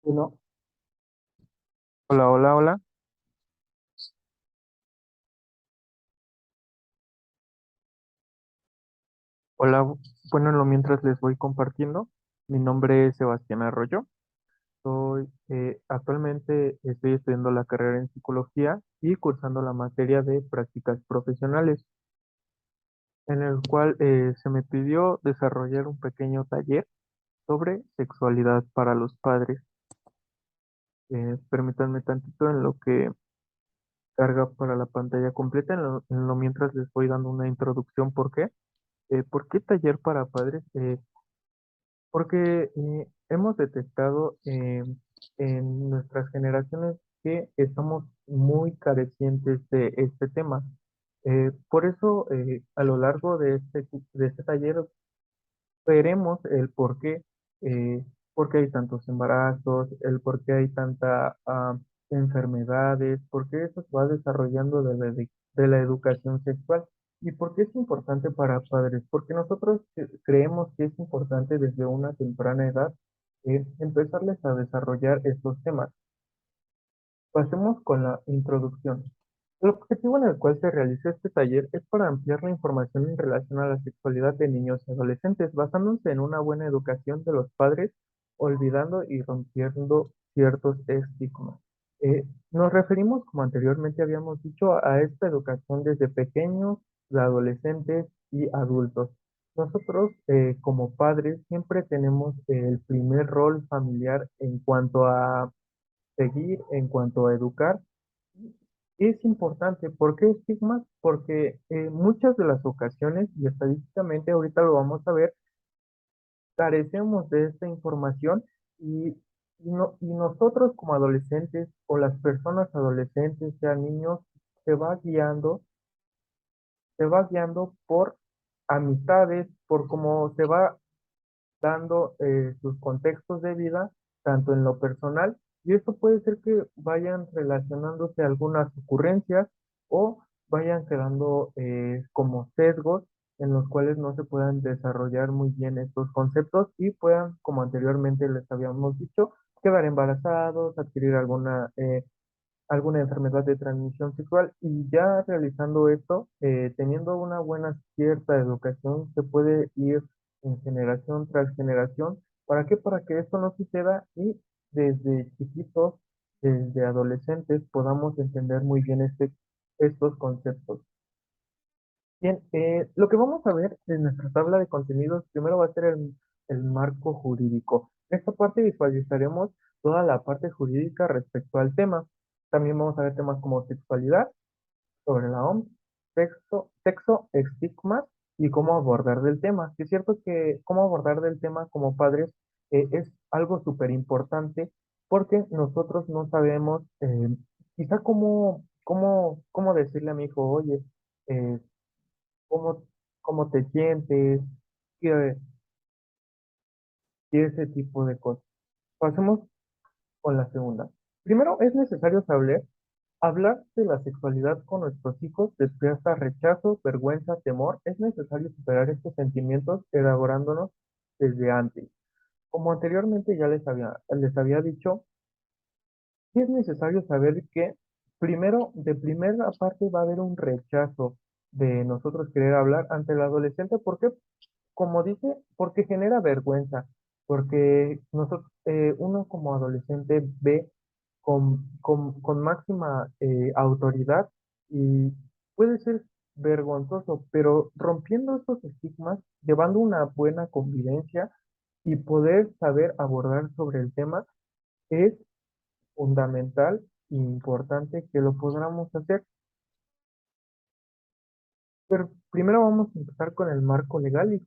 Uno, Hola, hola, hola. Hola, bueno, en lo mientras les voy compartiendo. Mi nombre es Sebastián Arroyo. Actualmente estoy estudiando la carrera en psicología y cursando la materia de prácticas profesionales, en el cual se me pidió desarrollar un pequeño taller sobre sexualidad para los padres. Permítanme tantito en lo que carga para la pantalla completa, en lo mientras les voy dando una introducción. ¿Por qué taller para padres? Porque hemos detectado en nuestras generaciones que estamos muy carecientes de este tema. Por eso, a lo largo de este taller, veremos el eh, por qué hay tantos embarazos, el por qué hay tanta enfermedades, por qué eso se va desarrollando de la educación sexual y por qué es importante para padres, porque nosotros creemos que es importante desde una temprana edad empezarles a desarrollar estos temas. Pasemos con la introducción. El objetivo en el cual se realiza este taller es para ampliar la información en relación a la sexualidad de niños y adolescentes, basándose en una buena educación de los padres, olvidando y rompiendo ciertos estigmas. Nos referimos, como anteriormente habíamos dicho, a esta educación desde pequeños, de adolescentes y adultos. Nosotros, como padres, siempre tenemos el primer rol familiar en cuanto a seguir, en cuanto a educar. Es importante. ¿Por qué estigmas? Porque muchas de las ocasiones, y estadísticamente ahorita lo vamos a ver, carecemos de esta información y, y nosotros como adolescentes o las personas adolescentes, sean niños, se va guiando, se va guiando por amistades, por cómo se va dando sus contextos de vida, tanto en lo personal, y esto puede ser que vayan relacionándose algunas ocurrencias o vayan quedando como sesgos en los cuales no se puedan desarrollar muy bien estos conceptos y puedan, como anteriormente les habíamos dicho, quedar embarazados, adquirir alguna enfermedad de transmisión sexual y ya realizando esto, teniendo una buena cierta educación, se puede ir en generación tras generación. ¿Para qué? Para que esto no suceda y desde chiquitos, desde adolescentes, podamos entender muy bien estos conceptos. Bien, lo que vamos a ver en nuestra tabla de contenidos primero va a ser el marco jurídico. En esta parte visualizaremos toda la parte jurídica respecto al tema. También vamos a ver temas como sexualidad, sobre la OMS, sexo, estigmas y cómo abordar del tema. Sí, es cierto que cómo abordar del tema como padres es algo súper importante porque nosotros no sabemos quizá cómo decirle a mi hijo, oye, eh, cómo, cómo te sientes y, y ese tipo de cosas. Pasemos con la segunda. Primero, es necesario saber hablar de la sexualidad con nuestros hijos despierta rechazo, vergüenza, temor. Es necesario superar estos sentimientos elaborándonos desde antes. Como anteriormente ya les había dicho, sí es necesario saber que primero, de primera parte va a haber un rechazo de nosotros querer hablar ante el adolescente. ¿Por qué? Como dice, porque genera vergüenza, porque uno como adolescente ve con máxima autoridad y puede ser vergonzoso, pero rompiendo estos estigmas, llevando una buena convivencia y poder saber abordar sobre el tema, es fundamental e importante que lo podamos hacer. Pero primero vamos a empezar con el marco legal y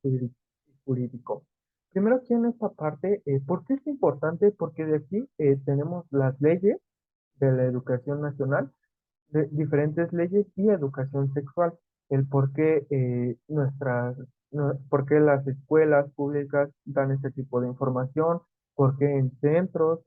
jurídico. Primero aquí en esta parte, ¿por qué es importante? Porque de aquí tenemos las leyes de la educación nacional, de diferentes leyes y educación sexual, el por qué por qué las escuelas públicas dan este tipo de información, por qué en centros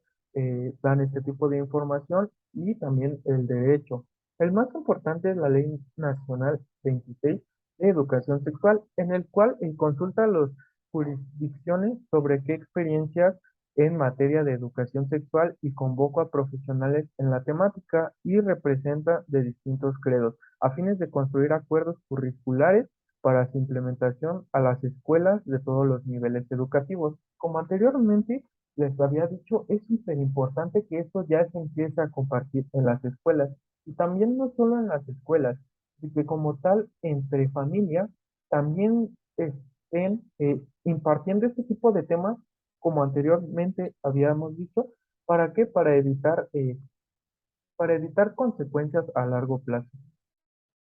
dan este tipo de información y también el derecho. El más importante es la Ley Nacional 26 de Educación Sexual, en el cual consulta las jurisdicciones sobre qué experiencias en materia de educación sexual y convoco a profesionales en la temática y representa de distintos credos, a fines de construir acuerdos curriculares para su implementación a las escuelas de todos los niveles educativos. Como anteriormente les había dicho, es súper importante que esto ya se empiece a compartir en las escuelas y también no solo en las escuelas, y que como tal entre familias también estén impartiendo este tipo de temas como anteriormente habíamos dicho. ¿Para qué? Para evitar consecuencias a largo plazo.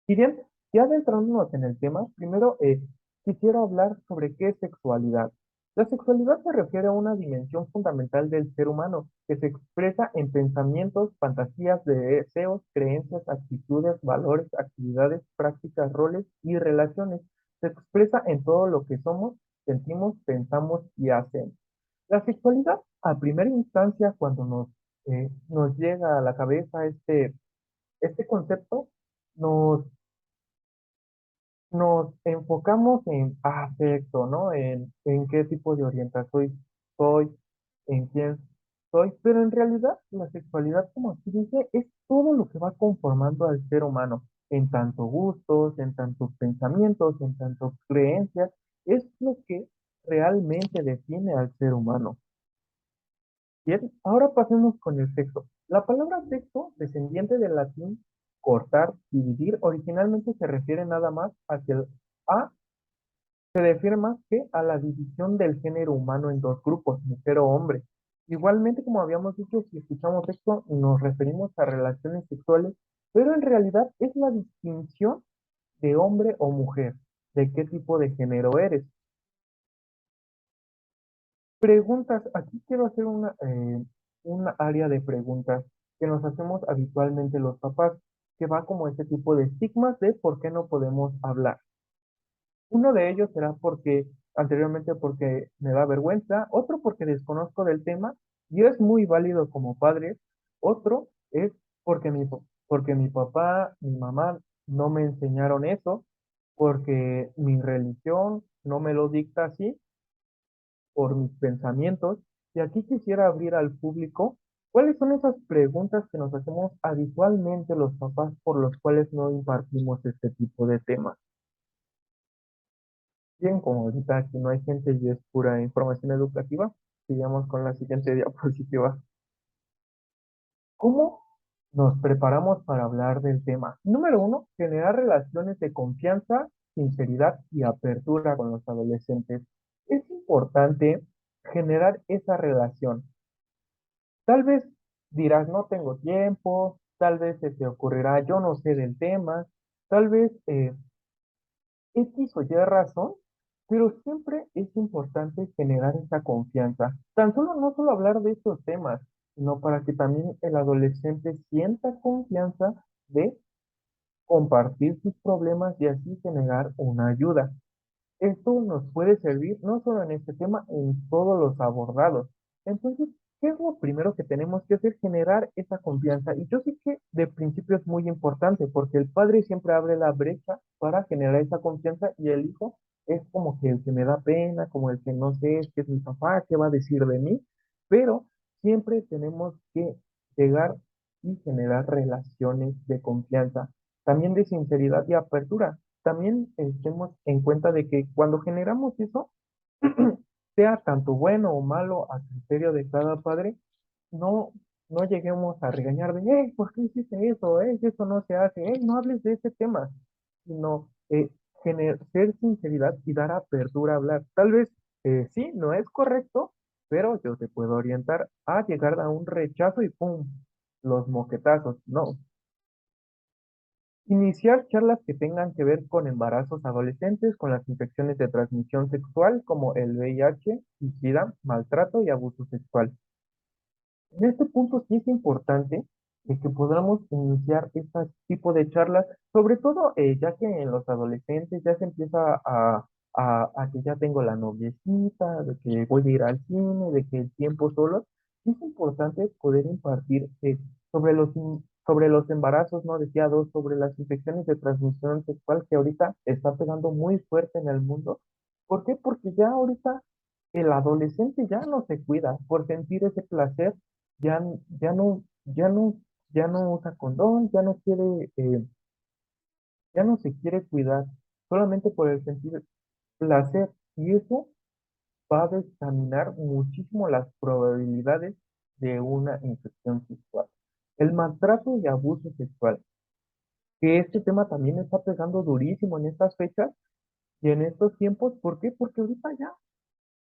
Si bien, ya adentrándonos en el tema, primero quisiera hablar sobre qué es sexualidad. La sexualidad se refiere a una dimensión fundamental del ser humano que se expresa en pensamientos, fantasías, deseos, creencias, actitudes, valores, actividades, prácticas, roles y relaciones. Se expresa en todo lo que somos, sentimos, pensamos y hacemos. La sexualidad, a primera instancia, cuando nos llega a la cabeza este concepto, nos nos enfocamos en afecto, ¿no? En qué tipo de orientación soy, en quién soy, pero en realidad la sexualidad, como aquí dice, es todo lo que va conformando al ser humano, en tanto gustos, en tantos pensamientos, en tanto creencias, es lo que realmente define al ser humano. Bien, ahora pasemos con el sexo. La palabra sexo, descendiente del latín cortar, dividir, originalmente se refiere nada más a se refiere más que a la división del género humano en dos grupos, mujer o hombre. Igualmente, como habíamos dicho, si escuchamos esto, nos referimos a relaciones sexuales, pero en realidad es la distinción de hombre o mujer, de qué tipo de género eres. Preguntas, aquí quiero hacer una área de preguntas que nos hacemos habitualmente los papás, que va como ese tipo de estigmas de por qué no podemos hablar. Uno de ellos será anteriormente porque me da vergüenza, otro porque desconozco del tema, y es muy válido como padre. Otro es porque mi papá, mi mamá no me enseñaron eso, porque mi religión no me lo dicta así, por mis pensamientos. Y aquí quisiera abrir al público cuáles son esas preguntas que nos hacemos habitualmente los papás por los cuales no impartimos este tipo de temas. Bien, como ahorita aquí no hay gente y es pura información educativa, sigamos con la siguiente diapositiva. ¿Cómo nos preparamos para hablar del tema? Número uno, generar relaciones de confianza, sinceridad y apertura con los adolescentes. Es importante generar esa relación. Tal vez dirás, no tengo tiempo, tal vez se te ocurrirá, yo no sé del tema, tal vez X o Y razón, pero siempre es importante generar esa confianza. Tan solo no solo hablar de estos temas, sino para que también el adolescente sienta confianza de compartir sus problemas y así generar una ayuda. Esto nos puede servir no solo en este tema, en todos los abordados. Entonces, ¿qué es lo primero que tenemos que hacer? Generar esa confianza. Y yo sé que de principio es muy importante porque el padre siempre abre la brecha para generar esa confianza y el hijo es como que el que me da pena, como el que no sé, es que es mi papá, ¿qué va a decir de mí? Pero siempre tenemos que llegar y generar relaciones de confianza, también de sinceridad y apertura. También estemos en cuenta de que cuando generamos eso, sea tanto bueno o malo a criterio de cada padre, no, no lleguemos a regañar de, hey, ¿por qué hiciste eso? Eso no se hace, hey, no hables de ese tema, sino ser sinceridad y dar apertura a hablar. Tal vez sí, no es correcto, pero yo te puedo orientar a llegar a un rechazo y ¡pum! Los moquetazos. No, iniciar charlas que tengan que ver con embarazos adolescentes, con las infecciones de transmisión sexual como el VIH y SIDA, maltrato y abuso sexual. En este punto sí es importante de que podamos iniciar este tipo de charlas, sobre todo ya que en los adolescentes ya se empieza a que ya tengo la noviecita, de que voy a ir al cine, de que el tiempo solo, sí es importante poder impartir sobre los embarazos no deseados, sobre las infecciones de transmisión sexual que ahorita está pegando muy fuerte en el mundo. ¿Por qué? Porque ya ahorita El adolescente ya no se cuida por sentir ese placer, ya, ya no usa condón, ya no se quiere cuidar solamente por el sentir placer. Y eso va a descaminar muchísimo las probabilidades de una infección sexual. El maltrato y abuso sexual, que este tema también está pegando durísimo en estas fechas y en estos tiempos. ¿Por qué? Porque ahorita ya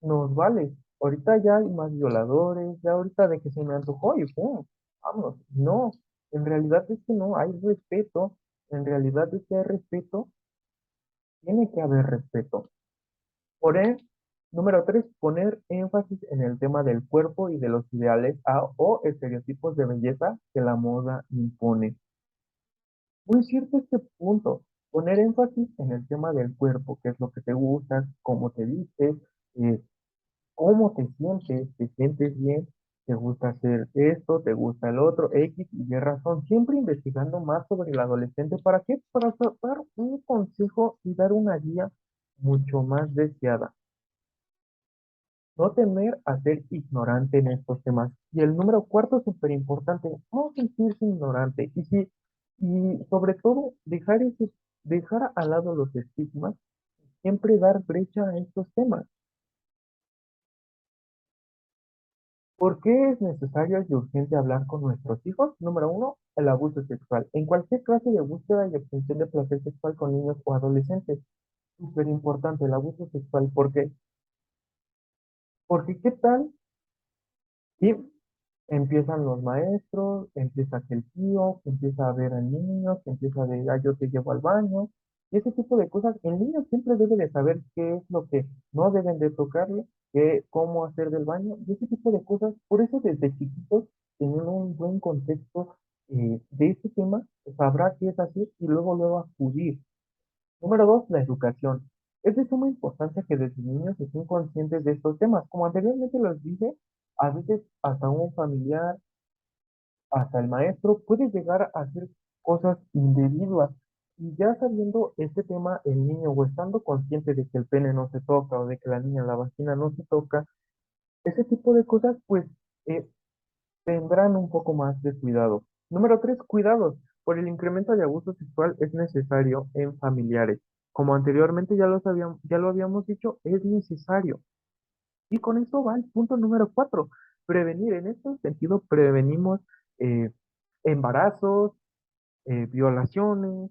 nos vale. Ahorita ya hay más violadores, ya ahorita de que se me antojó y pum, vámonos. No, en realidad es que no hay respeto, en realidad es que hay respeto, tiene que haber respeto. Por eso, número tres, poner énfasis en el tema del cuerpo y de los ideales o estereotipos de belleza que la moda impone. Muy cierto este punto, poner énfasis en el tema del cuerpo, qué es lo que te gusta, cómo te vistes, eh, cómo te sientes bien, te gusta hacer esto, te gusta el otro, X y Y razón, siempre investigando más sobre el adolescente. ¿Para qué? Para dar un consejo y dar una guía mucho más deseada. No temer a ser ignorante en estos temas. Y el número cuarto, súper importante, no sentirse ignorante. Y sobre todo, dejar al lado los estigmas, siempre dar brecha a estos temas. ¿Por qué es necesario y urgente hablar con nuestros hijos? Número uno, el abuso sexual. En cualquier clase de búsqueda y obtención de placer sexual con niños o adolescentes. Súper importante el abuso sexual. ¿Por qué? Porque ¿qué tal? Si empiezan los maestros, empieza que el tío, que empieza a ver al niño, que empieza de, ah, yo te llevo al baño, y ese tipo de cosas. El niño siempre debe de saber qué es lo que no deben de tocarle, cómo hacer del baño, y ese tipo de cosas. Por eso desde chiquitos, teniendo un buen contexto de este tema, sabrá qué es hacer y luego acudir. Número dos, la educación. Es de suma importancia que desde niños estén conscientes de estos temas. Como anteriormente los dije, a veces hasta un familiar, hasta el maestro puede llegar a hacer cosas indebidas. Y ya sabiendo este tema, el niño o estando consciente de que el pene no se toca o de que la niña la vagina no se toca, ese tipo de cosas, pues eh, tendrán un poco más de cuidado. Número tres, cuidados. Por el incremento de abuso sexual es necesario en familiares. Como anteriormente ya lo habíamos dicho, es necesario. Y con esto va el punto número cuatro, prevenir. En este sentido, prevenimos eh, embarazos, violaciones,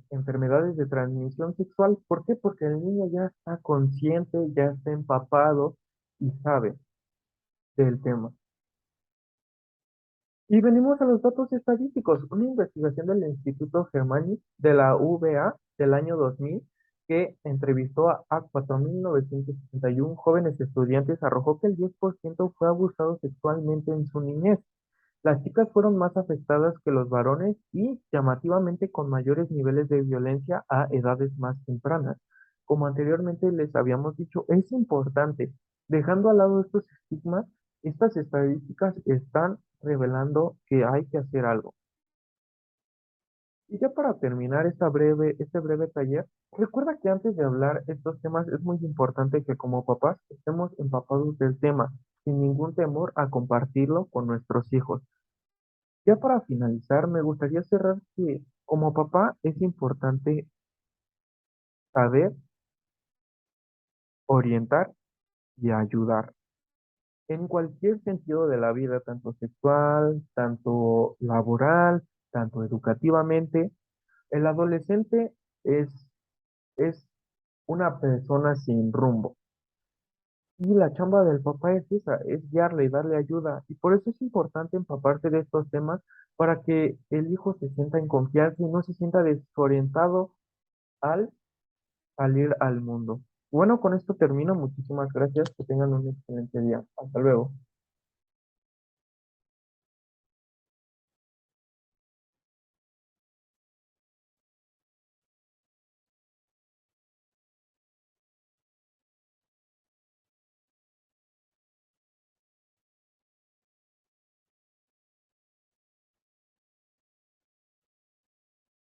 enfermedades de transmisión sexual. ¿Por qué? Porque el niño ya está consciente, ya está empapado y sabe del tema. Y venimos a los datos estadísticos. Una investigación del Instituto Germani de la UVA del año 2000 que entrevistó a 4.961 jóvenes estudiantes arrojó que el 10% fue abusado sexualmente en su niñez. Las chicas fueron más afectadas que los varones y llamativamente con mayores niveles de violencia a edades más tempranas. Como anteriormente les habíamos dicho, es importante, dejando al lado estos estigmas, estas estadísticas están revelando que hay que hacer algo. Y ya para terminar este breve taller, recuerda que antes de hablar estos temas es muy importante que como papás estemos empapados del tema, sin ningún temor a compartirlo con nuestros hijos. Ya para finalizar, me gustaría cerrar que como papá es importante saber, orientar y ayudar en cualquier sentido de la vida, tanto sexual, tanto laboral, tanto educativamente. El adolescente es, es una persona sin rumbo. Y la chamba del papá es esa, es guiarle y darle ayuda. Y por eso es importante empaparse de estos temas para que el hijo se sienta en confianza y no se sienta desorientado al salir al mundo. Bueno, con esto termino. Muchísimas gracias. Que tengan un excelente día. Hasta luego.